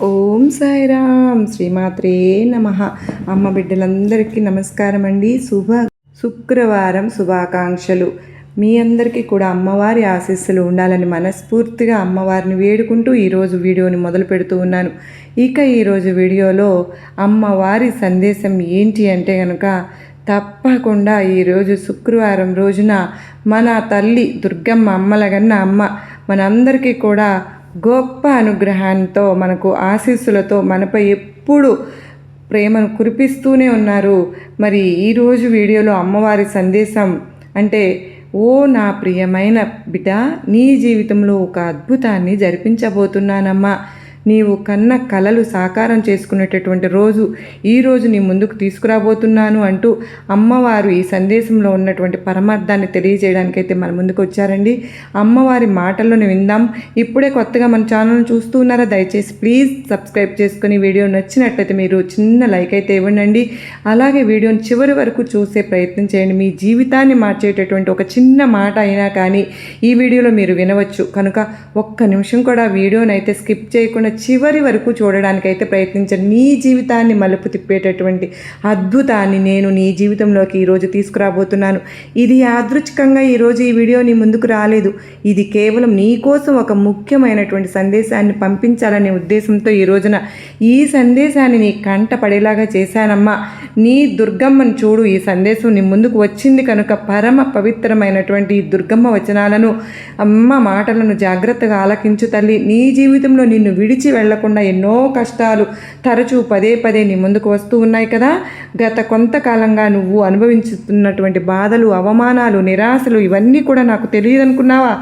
ఓం సాయిరామ్ శ్రీమాత్రే నమః. అమ్మ బిడ్డలందరికీ నమస్కారం అండి. శుక్రవారం శుభాకాంక్షలు. మీ అందరికీ కూడా అమ్మవారి ఆశీస్సులు ఉండాలని మనస్ఫూర్తిగా అమ్మవారిని వేడుకుంటూ ఈరోజు వీడియోని మొదలు పెడుతూ ఉన్నాను. ఇక ఈరోజు వీడియోలో అమ్మవారి సందేశం ఏంటి అంటే కనుక, తప్పకుండా ఈరోజు శుక్రవారం రోజున మన తల్లి దుర్గమ్మ అమ్మలగన్న అమ్మ మనందరికీ కూడా గొప్ప అనుగ్రహంతో మనకు ఆశీస్సులతో మనపై ఎప్పుడు ప్రేమను కురిపిస్తూనే ఉన్నారు. మరి ఈరోజు వీడియోలో అమ్మవారి సందేశం అంటే, ఓ నా ప్రియమైన బిడ్డ, నీ జీవితంలో ఒక అద్భుతాన్ని జరిపించబోతున్నానమ్మా. నీవు కన్న కలలు సాకారం చేసుకునేటటువంటి రోజు ఈరోజు నీ ముందుకు తీసుకురాబోతున్నాను అంటూ అమ్మవారు ఈ సందేశంలో ఉన్నటువంటి పరమార్థాన్ని తెలియజేయడానికైతే మన ముందుకు వచ్చారండి. అమ్మవారి మాటల్లోనే విందాం. ఇప్పుడే కొత్తగా మన ఛానల్ని చూస్తూ ఉన్నారా? దయచేసి ప్లీజ్ సబ్స్క్రైబ్ చేసుకుని వీడియో నచ్చినట్లయితే మీరు చిన్న లైక్ అయితే ఇవ్వండి. అలాగే వీడియోని చివరి వరకు చూసే ప్రయత్నం చేయండి. మీ జీవితాన్ని మార్చేటటువంటి ఒక చిన్న మాట అయినా కానీ ఈ వీడియోలో మీరు వినవచ్చు కనుక ఒక్క నిమిషం కూడా వీడియోని అయితే స్కిప్ చేయకుండా చివరి వరకు చూడడానికైతే ప్రయత్నించండి. నీ జీవితాన్ని మలుపు తిప్పేటటువంటి అద్భుతాన్ని నేను నీ జీవితంలోకి ఈరోజు తీసుకురాబోతున్నాను. ఇది యాదృచ్ఛికంగా ఈరోజు ఈ వీడియో నీ ముందుకు రాలేదు. ఇది కేవలం నీ కోసం ఒక ముఖ్యమైనటువంటి సందేశాన్ని పంపించాలనే ఉద్దేశంతో ఈ రోజున ఈ సందేశాన్ని నీ కంట పడేలాగా చేశానమ్మా. నీ దుర్గమ్మను చూడు. ఈ సందేశం నీ ముందుకు వచ్చింది కనుక పరమ పవిత్రమైనటువంటి ఈ దుర్గమ్మ వచనాలను, అమ్మ మాటలను జాగ్రత్తగా ఆలకించు తల్లి. నీ జీవితంలో నిన్ను విడిచి వెళ్లకుండా ఎన్నో కష్టాలు తరచూ పదే పదే నీ ముందుకు వస్తూ ఉన్నాయి కదా. గత కొంతకాలంగా నువ్వు అనుభవించుతున్నటువంటి బాధలు, అవమానాలు, నిరాశలు ఇవన్నీ కూడా నాకు తెలియదనుకున్నావా?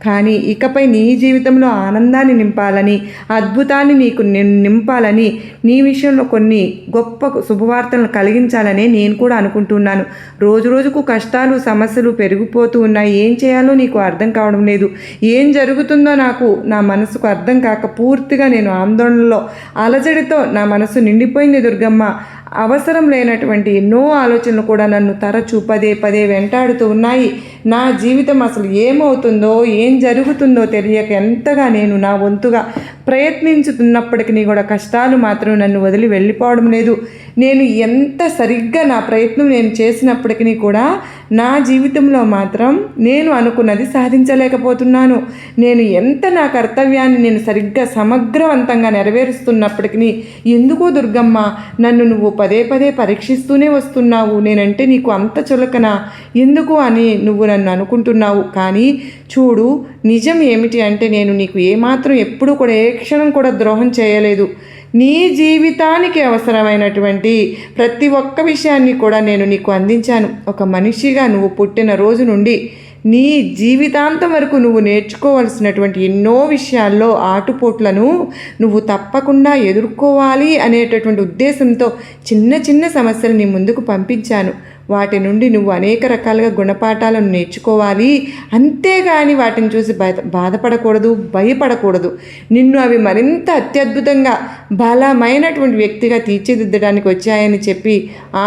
కానీ ఇకపై నీ జీవితంలో ఆనందాన్ని నింపాలని, అద్భుతాన్ని నీకు నింపాలని, నీ విషయంలో కొన్ని గొప్ప శుభవార్తలను కలిగించాలని నేను కూడా అనుకుంటున్నాను. రోజు రోజుకు కష్టాలు, సమస్యలు పెరిగిపోతూ ఉన్నాయి. ఏం చేయాలో నీకు అర్థం కావడం లేదు. ఏం జరుగుతుందో నాకు నా మనసుకు అర్థం కాక పూర్తిగా నేను ఆందోళనలో, అలజడితో నా మనసు నిండిపోయింది దుర్గమ్మ. అవసరం లేనటువంటి ఎన్నో ఆలోచనలు కూడా నన్ను తరచూ పదే పదే వెంటాడుతూ ఉన్నాయి. నా జీవితం అసలు ఏమవుతుందో, ఏం జరుగుతుందో తెలియక ఎంతగా నేను నా వంతుగా ప్రయత్నించుతున్నప్పటికీ కూడా కష్టాలు మాత్రం నన్ను వదిలి వెళ్ళిపోవడం లేదు. నేను ఎంత సరిగ్గా నా ప్రయత్నం నేను చేసినప్పటికీ కూడా నా జీవితంలో మాత్రం నేను అనుకున్నది సాధించలేకపోతున్నాను. నేను ఎంత నా కర్తవ్యాన్ని నేను సరిగ్గా సమగ్రవంతంగా నెరవేరుస్తున్నప్పటికీ ఎందుకో దుర్గమ్మ నన్ను నువ్వు పదే పదే పరీక్షిస్తూనే వస్తున్నావు. నేనంటే నీకు అంత చులకనా ఎందుకు అని నువ్వు నన్ను అనుకుంటున్నావు. కానీ చూడు, నిజం ఏమిటి అంటే నేను నీకు ఏమాత్రం ఎప్పుడూ కూడా ఏ క్షణం కూడా ద్రోహం చేయలేదు. నీ జీవితానికి అవసరమైనటువంటి ప్రతి ఒక్క విషయాన్ని కూడా నేను నీకు అందించాను. ఒక మనిషిగా నువ్వు పుట్టిన రోజు నుండి నీ జీవితాంతం వరకు నువ్వు నేర్చుకోవాల్సినటువంటి ఎన్నో విషయాల్లో ఆటుపోట్లను నువ్వు తప్పకుండా ఎదుర్కోవాలి అనేటటువంటి ఉద్దేశంతో చిన్న చిన్న సమస్యలు నీ ముందుకు పంపించాను. వాటి నుండి నువ్వు అనేక రకాలుగా గుణపాఠాలను నేర్చుకోవాలి. అంతేగాని వాటిని చూసి బాధపడకూడదు, భయపడకూడదు. నిన్ను అవి మరింత అత్యద్భుతంగా బలమైనటువంటి వ్యక్తిగా తీర్చిదిద్దడానికి వచ్చాయని చెప్పి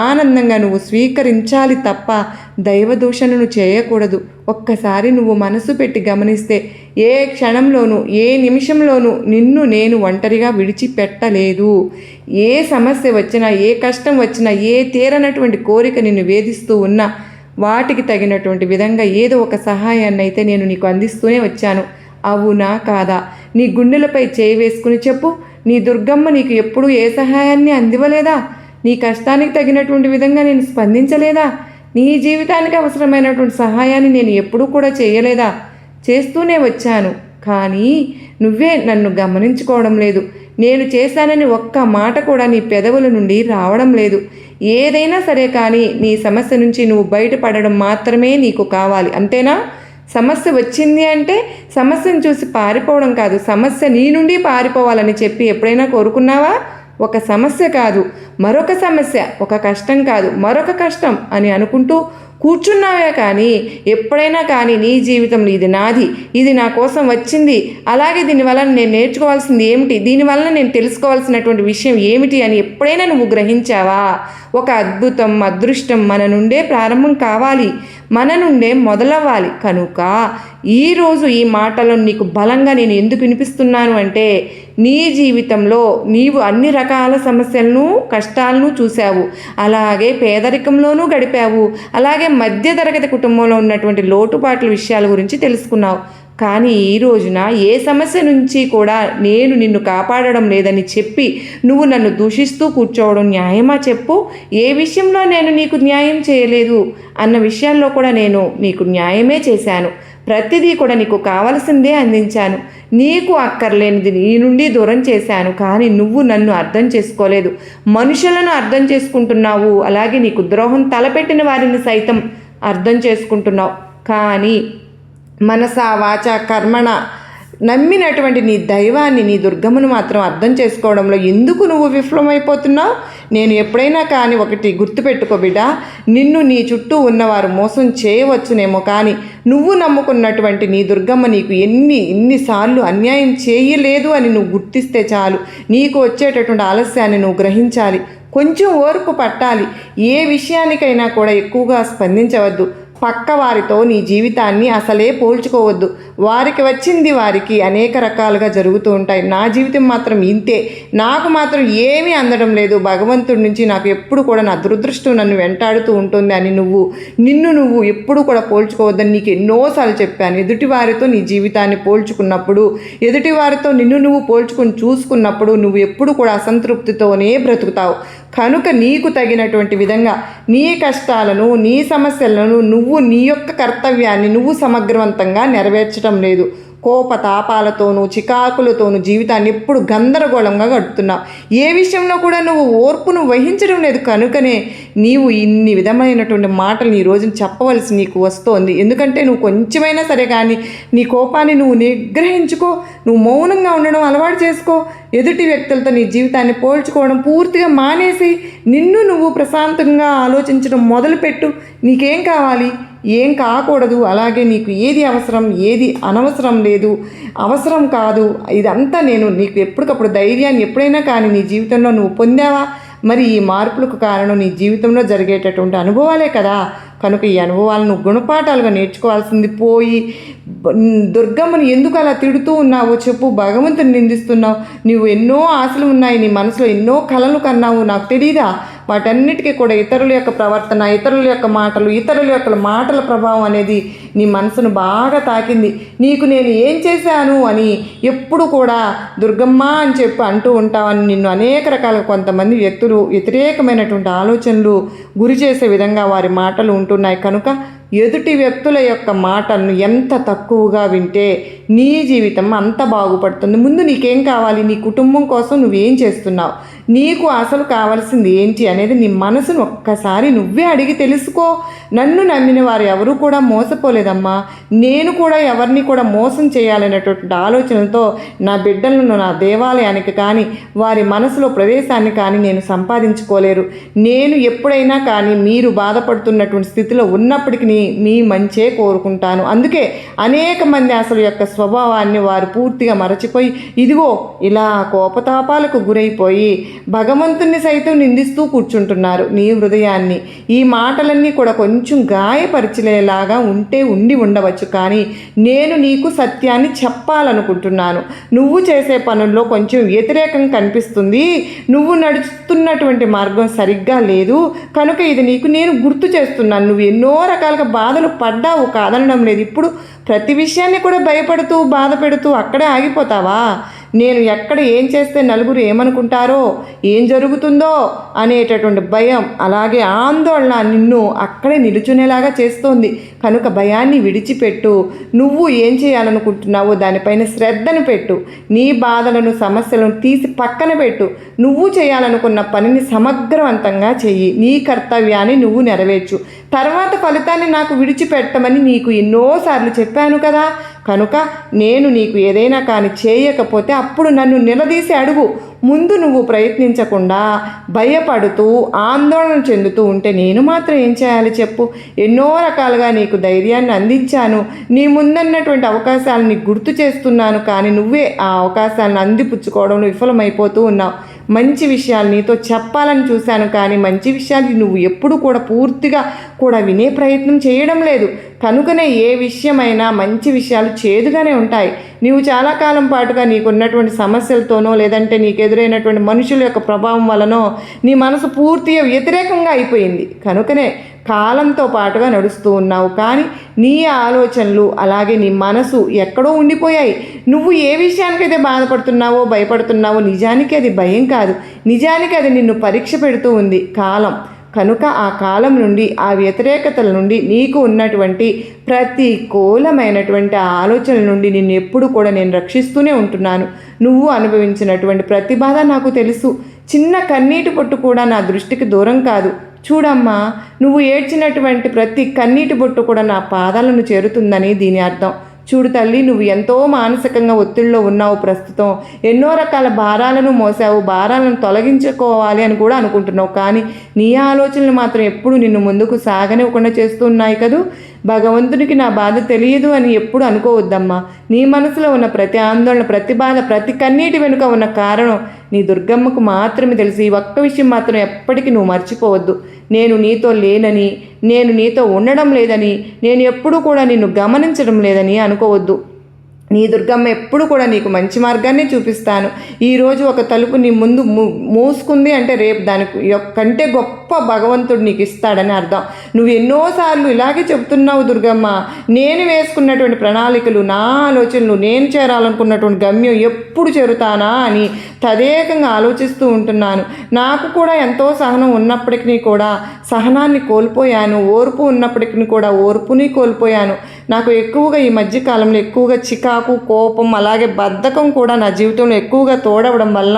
ఆనందంగా నువ్వు స్వీకరించాలి తప్ప దైవదూషణను చేయకూడదు. ఒక్కసారి నువ్వు మనసు పెట్టి గమనిస్తే ఏ క్షణంలోనూ, ఏ నిమిషంలోనూ నిన్ను నేను ఒంటరిగా విడిచిపెట్టలేదు. ఏ సమస్య వచ్చినా, ఏ కష్టం వచ్చినా, ఏ తీరనటువంటి కోరిక నిన్ను వేధిస్తూ ఉన్నా వాటికి తగినటువంటి విధంగా ఏదో ఒక సహాయాన్ని అయితే నేను నీకు అందిస్తూనే వచ్చాను. అవునా కాదా? నీ గుండెలపై చేయి వేసుకుని చెప్పు. నీ దుర్గమ్మ నీకు ఎప్పుడూ ఏ సహాయాన్ని అందివ్వలేదా? నీ కష్టానికి తగినటువంటి విధంగా నేను స్పందించలేదా? నీ జీవితానికి అవసరమైనటువంటి సహాయాన్ని నేను ఎప్పుడూ కూడా చేయలేదా? చేస్తూనే వచ్చాను. కానీ నువ్వే నన్ను గమనించుకోవడం లేదు. నేను చేశానని ఒక్క మాట కూడా నీ పెదవుల నుండి రావడం లేదు. ఏదైనా సరే కానీ నీ సమస్య నుంచి నువ్వు బయటపడడం మాత్రమే నీకు కావాలి, అంతేనా? సమస్య వచ్చింది అంటే సమస్యను చూసి పారిపోవడం కాదు, సమస్య నీ నుండి పారిపోవాలని చెప్పి ఎప్పుడైనా కోరుకున్నావా? ఒక సమస్య కాదు మరొక సమస్య, ఒక కష్టం కాదు మరొక కష్టం అని అనుకుంటూ కూర్చున్నావే. కానీ ఎప్పుడైనా కానీ నీ జీవితంలో ఇది నాది, ఇది నా కోసం వచ్చింది, అలాగే దీనివల్ల నేను నేర్చుకోవాల్సింది ఏమిటి, దీనివల్ల నేను తెలుసుకోవాల్సినటువంటి విషయం ఏమిటి అని ఎప్పుడైనా నువ్వు గ్రహించావా? ఒక అద్భుతం, అదృష్టం మన నుండే ప్రారంభం కావాలి. మన నుండే మొదలవ్వాలి. కనుక ఈరోజు ఈ మాటలను నీకు బలంగా నేను ఎందుకు వినిపిస్తున్నాను అంటే, నీ జీవితంలో నీవు అన్ని రకాల సమస్యలను కష్టాలను చూశావు, అలాగే పేదరికంలోనూ గడిపావు, అలాగే మధ్యతరగతి కుటుంబంలో ఉన్నటువంటి లోటుపాట్ల విషయాల గురించి తెలుసుకున్నావు. కానీ ఈ రోజున ఏ సమస్య నుంచి కూడా నేను నిన్ను కాపాడడం లేదని చెప్పి నువ్వు నన్ను దూషిస్తూ కూర్చోవడం న్యాయమా చెప్పు? ఏ విషయంలో నేను నీకు న్యాయం చేయలేదు అన్న విషయాల్లో కూడా నేను నీకు న్యాయమే చేశాను. ప్రతిదీ కూడా నీకు కావలసిందే అందించాను. నీకు అక్కర్లేనిది నీ నుండి దూరం చేశాను. కానీ నువ్వు నన్ను అర్థం చేసుకోలేదు, మనుషులను అర్థం చేసుకుంటున్నావు. అలాగే నీకు ద్రోహం తలపెట్టిన వారిని సైతం అర్థం చేసుకుంటున్నావు. కానీ మనసా వాచ కర్మణ నమ్మినటువంటి నీ దైవాన్ని, నీ దుర్గమ్మను మాత్రం అర్థం చేసుకోవడంలో ఎందుకు నువ్వు విఫలమైపోతున్నావు? నేను ఎప్పుడైనా కానీ ఒకటి గుర్తుపెట్టుకో బిడ్డ, నిన్ను నీ చుట్టూ ఉన్నవారు మోసం చేయవచ్చునేమో, కానీ నువ్వు నమ్ముకున్నటువంటి నీ దుర్గమ్మ నీకు ఎన్నిసార్లు అన్యాయం చేయలేదు అని నువ్వు గుర్తిస్తే చాలు. నీకు వచ్చేటటువంటి ఆలస్యాన్ని నువ్వు గ్రహించాలి. కొంచెం ఓర్పు పట్టాలి. ఏ విషయానికైనా కూడా ఎక్కువగా స్పందించవద్దు. పక్క వారితో నీ జీవితాన్ని అసలే పోల్చుకోవద్దు. వారికి వచ్చింది వారికి అనేక రకాలుగా జరుగుతూ ఉంటాయి. నా జీవితం మాత్రం ఇంతే, నాకు మాత్రం ఏమీ అందడం లేదు, భగవంతుడి నుంచి నాకు ఎప్పుడు కూడా నా దురదృష్టం నన్ను వెంటాడుతూ ఉంటుంది అని నిన్ను నువ్వు ఎప్పుడు కూడా పోల్చుకోవద్దని నీకు ఎన్నోసార్లు చెప్పాను. ఎదుటి వారితో నీ జీవితాన్ని పోల్చుకున్నప్పుడు, ఎదుటి వారితో నిన్ను నువ్వు పోల్చుకుని చూసుకున్నప్పుడు నువ్వు ఎప్పుడు కూడా అసంతృప్తితోనే బ్రతుకుతావు. కనుక నీకు తగినటువంటి విధంగా నీ కష్టాలను, నీ సమస్యలను నువ్వు నీ యొక్క కర్తవ్యాన్ని నువ్వు సమగ్రవంతంగా నెరవేర్చడం లేదు. కోపతాపాలతోనూ చికాకులతోనూ జీవితాన్ని ఎప్పుడు గందరగోళంగా గడుపుతున్నావు. ఏ విషయంలో కూడా నువ్వు ఓర్పును వహించడం లేదు. కనుకనే నీవు ఇన్ని విధమైనటువంటి మాటలు ఈ రోజున చెప్పవలసి నీకు వస్తోంది. ఎందుకంటే నువ్వు కొంచెమైనా సరే కానీ నీ కోపాన్ని నువ్వు నిగ్రహించుకో. నువ్వు మౌనంగా ఉండడం అలవాటు చేసుకో. ఎదుటి వ్యక్తులతో నీ జీవితాన్ని పోల్చుకోవడం పూర్తిగా మానేసి నిన్ను నువ్వు ప్రశాంతంగా ఆలోచించడం మొదలుపెట్టు. నీకేం కావాలి, ఏం కాకూడదు, అలాగే నీకు ఏది అవసరం, ఏది అనవసరం లేదు, అవసరం కాదు, ఇదంతా నేను నీకు ఎప్పటికప్పుడు ధైర్యాన్ని ఎప్పుడైనా కానీ నీ జీవితంలో నువ్వు పొందావా? మరి ఈ మార్పులకు కారణం నీ జీవితంలో జరిగేటటువంటి అనుభవాలే కదా. కనుక ఈ అనుభవాలను గుణపాఠాలుగా నేర్చుకోవాల్సింది పోయి దుర్గమ్మని ఎందుకు అలా తిడుతూ ఉన్నావో చెప్పు. భగవంతుని నిందిస్తున్నావు. నువ్వు ఎన్నో ఆశలు ఉన్నాయి, నీ మనసులో ఎన్నో కలలు కన్నావు, నాకు తెలీదా? వాటన్నిటికీ కూడా ఇతరుల యొక్క ప్రవర్తన, ఇతరుల యొక్క మాటలు, ఇతరుల యొక్క మాటల ప్రభావం అనేది నీ మనసును బాగా తాకింది. నీకు నేను ఏం చేశాను అని ఎప్పుడు కూడా దుర్గమ్మ అని చెప్పి అంటూ ఉంటావని నిన్ను అనేక రకాలుగా కొంతమంది వ్యక్తులు వ్యతిరేకమైనటువంటి ఆలోచనలు గురి చేసే విధంగా వారి మాటలు ఉంటున్నాయి. కనుక ఎదుటి వ్యక్తుల యొక్క మాటలను ఎంత తక్కువగా వింటే నీ జీవితం అంత బాగుపడుతుంది. ముందు నీకేం కావాలి, నీ కుటుంబం కోసం నువ్వేం చేస్తున్నావు, నీకు అసలు కావాల్సింది ఏంటి అనేది నీ మనసును ఒక్కసారి నువ్వే అడిగి తెలుసుకో. నన్ను నమ్మిన వారు ఎవరూ కూడా మోసపోలేదమ్మా. నేను కూడా ఎవరిని కూడా మోసం చేయాలనేటువంటి ఆలోచనలతో నా బిడ్డలను నా దేవాలయానికి కానీ వారి మనసులో ప్రదేశాన్ని కానీ నేను సంపాదించుకోలేరు. నేను ఎప్పుడైనా కానీ మీరు బాధపడుతున్నటువంటి స్థితిలో ఉన్నప్పటికీ మీ మంచే కోరుకుంటాను. అందుకే అనేక మంది అసలు యొక్క స్వభావాన్ని వారు పూర్తిగా మరచిపోయి ఇదిగో ఇలా కోపతాపాలకు గురైపోయి భగవంతుని సైతం నిందిస్తూ కూర్చుంటున్నారు. నీ హృదయాన్ని ఈ మాటలన్నీ కూడా కొంచెం గాయపరిచేలాగా ఉండి ఉండవచ్చు, కానీ నేను నీకు సత్యాన్ని చెప్పాలనుకుంటున్నాను. నువ్వు చేసే పనుల్లో కొంచెం వ్యతిరేకం కనిపిస్తుంది, నువ్వు నడుస్తున్నటువంటి మార్గం సరిగ్గా లేదు. కనుక ఇది నీకు నేను గుర్తు చేస్తున్నాను. నువ్వు ఎన్నో రకాలుగా బాధలు పడ్డావు, కాదనడం లేదు. ఇప్పుడు ప్రతి విషయాన్ని కూడా భయపడుతూ బాధ పెడుతూ అక్కడే ఆగిపోతావా? నేను ఎక్కడ ఏం చేస్తే నలుగురు ఏమనుకుంటారో, ఏం జరుగుతుందో అనేటటువంటి భయం, అలాగే ఆందోళన నిన్ను అక్కడే నిలుచునేలాగా చేస్తోంది. కనుక భయాన్ని విడిచిపెట్టు. నువ్వు ఏం చేయాలనుకుంటున్నావో దానిపైన శ్రద్ధను పెట్టు. నీ బాధలను సమస్యలను తీసి పక్కన పెట్టు. నువ్వు చేయాలనుకున్న పనిని సమగ్రవంతంగా చెయ్యి. నీ కర్తవ్యాన్ని నువ్వు నెరవేర్చు. తర్వాత ఫలితాన్ని నాకు విడిచిపెట్టమని నీకు ఎన్నోసార్లు చెప్పాను కదా. కనుక నేను నీకు ఏదైనా కానీ చేయకపోతే అప్పుడు నన్ను నిలదీసి అడుగు. ముందు నువ్వు ప్రయత్నించకుండా భయపడుతూ ఆందోళన చెందుతూ ఉంటే నేను మాత్రం ఏం చేయాలి చెప్పు? ఎన్నో రకాలుగా నీకు ధైర్యాన్ని అందించాను, నీ ముందన్నటువంటి అవకాశాలని గుర్తు చేస్తున్నాను, కానీ నువ్వే ఆ అవకాశాలను అందిపుచ్చుకోవడంలో విఫలమైపోతూ ఉన్నావు. మంచి విషయాలు నీతో చెప్పాలని చూశాను, కానీ మంచి విషయాలు నువ్వు ఎప్పుడు కూడా పూర్తిగా కూడా వినే ప్రయత్నం చేయడం లేదు. కనుకనే ఏ విషయమైనా మంచి విషయాలు చేదుగానే ఉంటాయి. నీవు చాలా కాలం పాటుగా నీకున్నటువంటి సమస్యలతోనో లేదంటే నీకు ఎదురైనటువంటి మనుషుల యొక్క ప్రభావం వలనో నీ మనసు పూర్తిగా వ్యతిరేకంగా అయిపోయింది. కనుకనే కాలంతో పాటుగా నడుస్తూ ఉన్నావు, కానీ నీ ఆలోచనలు అలాగే నీ మనసు ఎక్కడో ఉండిపోయాయి. నువ్వు ఏ విషయానికైతే బాధపడుతున్నావో భయపడుతున్నావో నిజానికి అది భయం కాదు, నిజానికి అది నిన్ను పరీక్ష పెడుతూ ఉంది కాలం. కనుక ఆ కాలం నుండి ఆ వ్యతిరేకతల నుండి నీకు ఉన్నటువంటి ప్రతికూలమైనటువంటి ఆలోచనల నుండి నిన్ను ఎప్పుడు కూడా నేను రక్షిస్తూనే ఉంటున్నాను. నువ్వు అనుభవించినటువంటి ప్రతి బాధ నాకు తెలుసు. చిన్న కన్నీటి పొట్టు కూడా నా దృష్టికి దూరం కాదు. చూడమ్మా, నువ్వు ఏడ్చినటువంటి ప్రతి కన్నీటి బొట్టు కూడా నా పాదాలను చేరుతుందని దీని అర్థం. చూడు తల్లి, నువ్వు ఎంతో మానసికంగా ఒత్తిడిలో ఉన్నావు ప్రస్తుతం. ఎన్నో రకాల భారాలను మోసావు, భారాలను తొలగించుకోవాలి అని కూడా అనుకుంటున్నావు, కానీ నీ ఆలోచనలు మాత్రం ఎప్పుడు నిన్ను ముందుకు సాగనివ్వకుండా చేస్తున్నాయి కదూ. భగవంతునికి నా బాధ తెలియదు అని ఎప్పుడు అనుకోవద్దమ్మా. నీ మనసులో ఉన్న ప్రతి ఆందోళన, ప్రతి బాధ, ప్రతి కన్నీటి వెనుక ఉన్న కారణం నీ దుర్గమ్మకు మాత్రమే తెలుసు. ఈ ఒక్క విషయం మాత్రం ఎప్పటికీ నువ్వు మర్చిపోవద్దు. నేను నీతో లేనని, నేను నీతో ఉండడం లేదని, నేను ఎప్పుడూ కూడా నిన్ను గమనించడం లేదని అనుకోవద్దు. నీ దుర్గమ్మ ఎప్పుడు కూడా నీకు మంచి మార్గాన్ని చూపిస్తాను. ఈరోజు ఒక తలుపు నీ ముందు మూసుకుంది అంటే రేపు దానికి కంటే గొప్ప భగవంతుడు నీకు ఇస్తాడని అర్థం. నువ్వు ఎన్నోసార్లు ఇలాగే చెప్తున్నావు దుర్గమ్మ, నేను వేసుకున్నటువంటి ప్రణాళికలు, నా ఆలోచనలు, నేను చేరాలనుకున్నటువంటి గమ్యం ఎప్పుడు చేరుతానా అని తదేకంగా ఆలోచిస్తూ ఉంటున్నాను. నాకు కూడా ఎంతో సహనం ఉన్నప్పటికీ కూడా సహనాన్ని కోల్పోయాను, ఓర్పు ఉన్నప్పటికీ కూడా ఓర్పుని కోల్పోయాను. నాకు ఎక్కువగా ఈ మధ్యకాలంలో ఎక్కువగా చికాకు, కోపం, అలాగే బద్ధకం కూడా నా జీవితంలో ఎక్కువగా తోడవడం వల్ల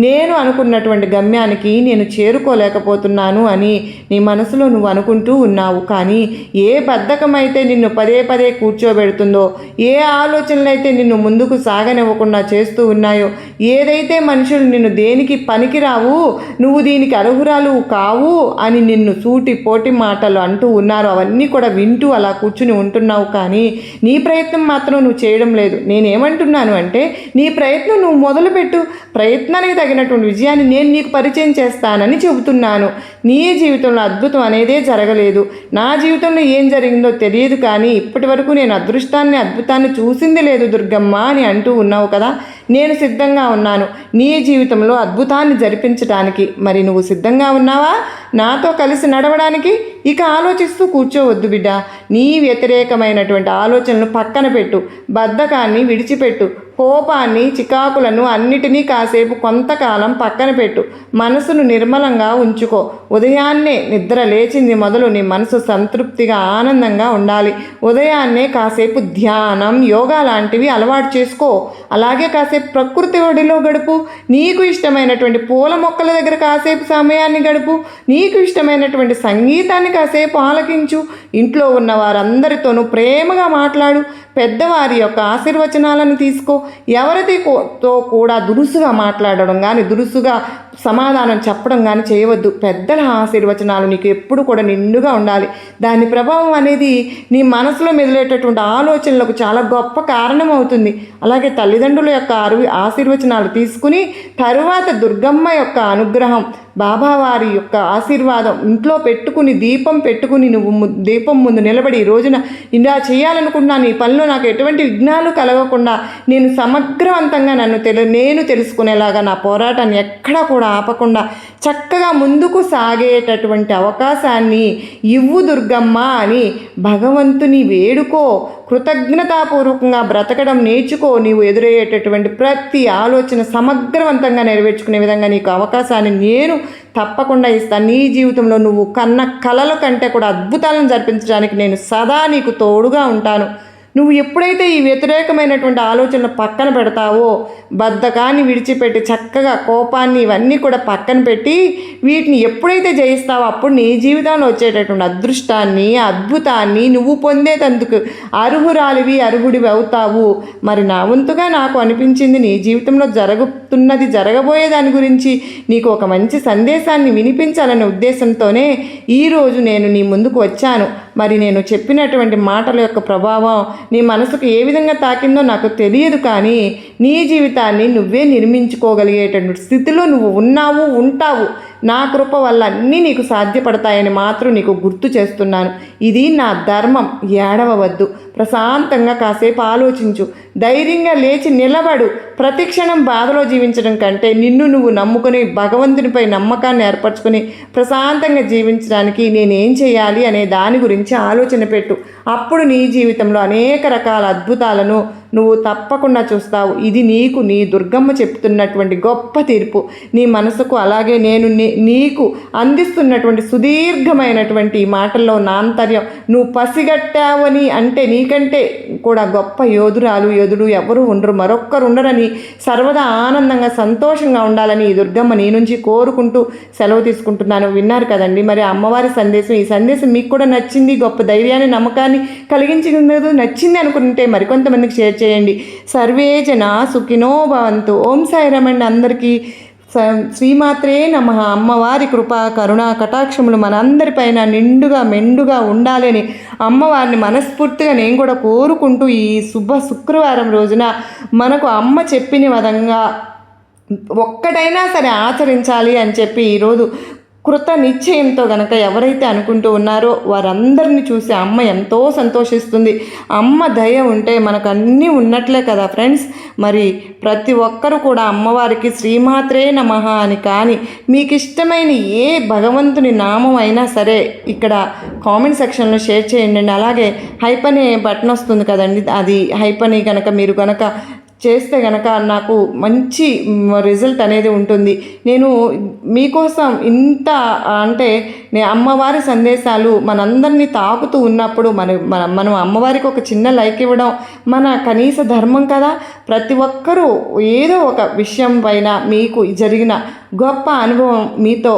నేను అనుకున్నటువంటి గమ్యానికి నేను చేరుకోలేకపోతున్నాను అని నీ మనసులో నువ్వు అనుకుంటూ ఉన్నావు. కానీ ఏ బద్ధకం అయితే నిన్ను పదే పదే కూర్చోబెడుతుందో, ఏ ఆలోచనలు అయితే నిన్ను ముందుకు సాగనివ్వకుండా చేస్తూ ఉన్నాయో, ఏదైతే మనుషులు నిన్ను దేనికి పనికిరావు, నువ్వు దీనికి అర్హురాలు కావు అని నిన్ను సూటి పోటీ మాటలు అంటూ ఉన్నారు, అవన్నీ కూడా వింటూ అలా కూర్చుని ఉంటున్నావు. కానీ నీ ప్రయత్నం మాత్రం నువ్వు చేయడం లేదు. నేనేమంటున్నాను అంటే, నీ ప్రయత్నం నువ్వు మొదలుపెట్టు. ప్రయత్నానికి తగినటువంటి విజయాన్ని నేను నీకు పరిచయం చేస్తానని చెబుతున్నాను. నీ జీవితంలో అద్భుతం అనేదే జరగలేదు. నా జీవితంలో ఏం జరిగిందో తెలియదు, కానీ ఇప్పటి వరకు నేను అదృష్టాన్ని, అద్భుతాన్ని చూసింది లేదు దుర్గమ్మ అని అంటూ ఉన్నావు కదా. నేను సిద్ధంగా ఉన్నాను నీ జీవితంలో అద్భుతాన్ని జరిపించడానికి. మరి నువ్వు సిద్ధంగా ఉన్నావా నాతో కలిసి నడవడానికి? ఇక ఆలోచిస్తూ కూర్చోవద్దు బిడ్డ. నీ వ్యతిరేకమైనటువంటి ఆలోచనలు పక్కన పెట్టు, బద్ధకాన్ని విడిచిపెట్టు, కోపాన్ని, చికాకులను అన్నిటినీ కాసేపు కొంతకాలం పక్కన పెట్టు, మనసును నిర్మలంగా ఉంచుకో. ఉదయాన్నే నిద్ర లేచింది మొదలు నీ మనసు సంతృప్తిగా, ఆనందంగా ఉండాలి. ఉదయాన్నే కాసేపు ధ్యానం, యోగా లాంటివి అలవాటు చేసుకో. అలాగే కాసేపు ప్రకృతి ఒడిలో గడుపు. నీకు ఇష్టమైనటువంటి పూల మొక్కల దగ్గర కాసేపు సమయాన్ని గడుపు. నీకు ఇష్టమైనటువంటి సంగీతాన్ని కాసేపు ఆలకించు. ఇంట్లో ఉన్న వారందరితోనూ ప్రేమగా మాట్లాడు. పెద్దవారి యొక్క ఆశీర్వచనాలను తీసుకో. ఎవరితో కూడా దురుసుగా మాట్లాడడం కానీ, దురుసుగా సమాధానం చెప్పడం కానీ చేయవద్దు. పెద్దల ఆశీర్వచనాలు నీకు ఎప్పుడు కూడా నిండుగా ఉండాలి. దాని ప్రభావం అనేది నీ మనసులో మెదిలేటటువంటి ఆలోచనలకు చాలా గొప్ప కారణం అవుతుంది. అలాగే తల్లిదండ్రుల యొక్క ఆశీర్వచనాలు తీసుకుని తరువాత దుర్గమ్మ యొక్క అనుగ్రహం, బాబావారి యొక్క ఆశీర్వాదం ఇంట్లో పెట్టుకుని, దీపం పెట్టుకుని, నువ్వు దీపం ముందు నిలబడి ఈ రోజున ఇలా చేయాలనుకుంటున్నాను, ఈ పనిలో నాకు ఎటువంటి విఘ్నాలు కలగకుండా నేను సమగ్రవంతంగా నేను తెలుసుకునేలాగా నా పోరాటాన్ని ఎక్కడా కూడా ఆపకుండా చక్కగా ముందుకు సాగేటటువంటి అవకాశాన్ని ఇవ్వు దుర్గమ్మ అని భగవంతుని వేడుకో. కృతజ్ఞతాపూర్వకంగా బ్రతకడం నేర్చుకో. నీవు ఎదురయ్యేటటువంటి ప్రతి ఆలోచన సమగ్రవంతంగా నెరవేర్చుకునే విధంగా నీకు అవకాశాన్ని నేను తప్పకుండా ఇస్తాను. నీ జీవితంలో నువ్వు కన్న కలల కంటే కూడా అద్భుతాలను జరిపించడానికి నేను సదా నీకు తోడుగా ఉంటాను. నువ్వు ఎప్పుడైతే ఈ వ్యతిరేకమైనటువంటి ఆలోచనలు పక్కన పెడతావో, బద్ధకాన్ని విడిచిపెట్టి చక్కగా కోపాన్ని ఇవన్నీ కూడా పక్కన పెట్టి వీటిని ఎప్పుడైతే జయిస్తావో అప్పుడు నీ జీవితంలో వచ్చేటటువంటి అదృష్టాన్ని, అద్భుతాన్ని నువ్వు పొందేటందుకు అర్హురాలివి, అర్హుడివి అవుతావు. మరి నా వంతుగా నాకు అనిపించింది నీ జీవితంలో జరగబోయే దాని గురించి నీకు ఒక మంచి సందేశాన్ని వినిపించాలనే ఉద్దేశంతోనే ఈరోజు నేను నీ ముందుకు వచ్చాను. మరి నేను చెప్పినటువంటి మాటల యొక్క ప్రభావం నీ మనసుకు ఏ విధంగా తాకిందో నాకు తెలియదు, కానీ నీ జీవితాన్ని నువ్వే నిర్మించుకోగలిగేటటువంటి స్థితిలో నువ్వు ఉన్నావు, ఉంటావు. నా కృప వల్ల అన్నీ నీకు సాధ్యపడతాయని మాత్రం నీకు గుర్తు చేస్తున్నాను. ఇది నా ధర్మం. ఏడవవద్దు, ప్రశాంతంగా కాసేపు ఆలోచించు, ధైర్యంగా లేచి నిలబడు. ప్రతిక్షణం బాధలో జీవించడం కంటే నిన్ను నువ్వు నమ్ముకుని భగవంతునిపై నమ్మకాన్ని ఏర్పరచుకొని ప్రశాంతంగా జీవించడానికి నేనేం చేయాలి అనే దాని గురించి ఆలోచన పెట్టు. అప్పుడు నీ జీవితంలో అనేక రకాల అద్భుతాలను నువ్వు తప్పకుండా చూస్తావు. ఇది నీకు నీ దుర్గమ్మ చెప్తున్నటువంటి గొప్ప తీర్పు. నీ మనసుకు అలాగే నేను నీకు అందిస్తున్నటువంటి సుదీర్ఘమైనటువంటి మాటల్లో నా ఆంతర్యం నువ్వు పసిగట్టావని అంటే నీకంటే కూడా గొప్ప యోధుడు ఎవరు ఉండరు, మరొక్కరు ఉండరని సర్వదా ఆనందంగా సంతోషంగా ఉండాలని ఈ దుర్గమ్మ నీ నుంచి కోరుకుంటూ సెలవు తీసుకుంటున్నాను. విన్నారు కదండి మరి అమ్మవారి సందేశం. ఈ సందేశం మీకు కూడా నచ్చింది, గొప్ప ధైర్యాన్ని నమ్మకాన్ని కలిగించినందుకు నచ్చింది అనుకుంటే మరికొంతమందికి షేర్ చేయండి. సర్వే జన సుఖినో భవంతు. ఓం సాయిరామ్ అండి అందరికీ. శ్రీమాత్రే నమః. అమ్మవారి కృప కరుణ కటాక్షములు మనందరిపైన నిండుగా మెండుగా ఉండాలని అమ్మవారిని మనస్ఫూర్తిగా నేను కూడా కోరుకుంటూ ఈ శుక్రవారం రోజున మనకు అమ్మ చెప్పిన విధంగా ఒక్కటైనా సరే ఆచరించాలి అని చెప్పి ఈరోజు కృత నిశ్చయంతో గనక ఎవరైతే అనుకుంటూ ఉన్నారో వారందరినీ చూసి అమ్మ ఎంతో సంతోషిస్తుంది. అమ్మ దయ ఉంటే మనకు అన్నీ ఉన్నట్లే కదా ఫ్రెండ్స్. మరి ప్రతి ఒక్కరూ కూడా అమ్మవారికి శ్రీమాత్రే నమః అని కానీ మీకు ఇష్టమైన ఏ భగవంతుని నామం అయినా సరే ఇక్కడ కామెంట్ సెక్షన్లో షేర్ చేయండి. అలాగే హైప్ అనే బటన్ వస్తుంది కదండి, అది హైప్ అని కనుక మీరు కనుక చేస్తే కనుక నాకు మంచి రిజల్ట్ అనేది ఉంటుంది. నేను మీకోసం ఇంత అంటే అమ్మవారి సందేశాలు మనందరినీ తాకుతూ ఉన్నప్పుడు మనం అమ్మవారికి ఒక చిన్న లైక్ ఇవ్వడం మన కనీస ధర్మం కదా. ప్రతి ఒక్కరూ ఏదో ఒక విషయం పైన మీకు జరిగిన గొప్ప అనుభవం మీతో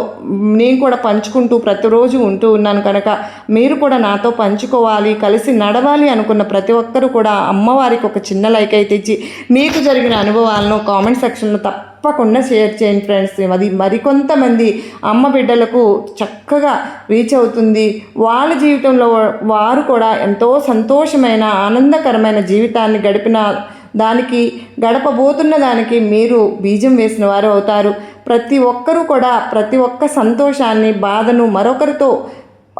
నేను కూడా పంచుకుంటూ ప్రతిరోజు ఉంటూ ఉన్నాను కనుక మీరు కూడా నాతో పంచుకోవాలి, కలిసి నడవాలి అనుకున్న ప్రతి ఒక్కరూ కూడా అమ్మవారికి ఒక చిన్న లైక్ అయితే ఇచ్చి మీకు జరిగిన అనుభవాలను కామెంట్ సెక్షన్లో తప్పకుండా షేర్ చేయండి ఫ్రెండ్స్. అది మరికొంతమంది అమ్మ బిడ్డలకు చక్కగా రీచ్ అవుతుంది. వాళ్ళ జీవితంలో వారు కూడా ఎంతో సంతోషమైన ఆనందకరమైన జీవితాన్ని గడపబోతున్న దానికి మీరు బీజం వేసిన వారు అవుతారు. ప్రతి ఒక్కరూ కూడా ప్రతి ఒక్క సంతోషాన్ని బాధను మరొకరితో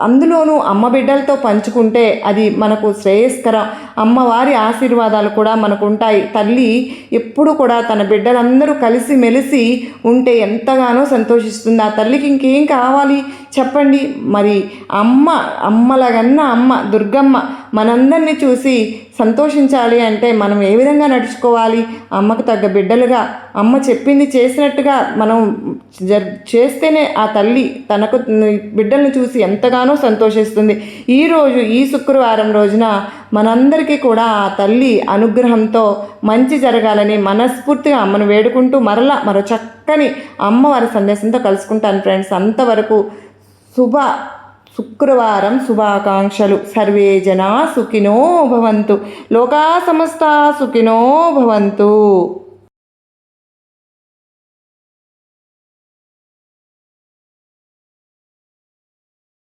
అందులోనూ అమ్మ బిడ్డలతో పంచుకుంటే అది మనకు శ్రేయస్కరం. అమ్మవారి ఆశీర్వాదాలు కూడా మనకు ఉంటాయి. తల్లి ఎప్పుడు కూడా తన బిడ్డలందరూ కలిసి మెలిసి ఉంటే ఎంతగానో సంతోషిస్తుంది. ఆ తల్లికి ఇంకేం కావాలి చెప్పండి. మరి అమ్మలగన్న అమ్మ దుర్గమ్మ మనందరినీ చూసి సంతోషించాలి అంటే మనం ఏ విధంగా నడుచుకోవాలి? అమ్మకు తగ్గ బిడ్డలుగా అమ్మ చెప్పింది చేసినట్టుగా మనం చేస్తేనే ఆ తల్లి తనకు బిడ్డలను చూసి ఎంతగానో సంతోషిస్తుంది. ఈరోజు ఈ శుక్రవారం రోజున మనందరికీ కూడా ఆ తల్లి అనుగ్రహంతో మంచి జరగాలని మనస్ఫూర్తిగా అమ్మను వేడుకుంటూ మరో చక్కని అమ్మవారి సందేశంతో కలుసుకుంటాను ఫ్రెండ్స్. అంతవరకు శుక్రవారం శుభాకాంక్షలు. సర్వే జనా సుఖినో భవంతు. లోకా సమస్తా సుఖినో భవంతు.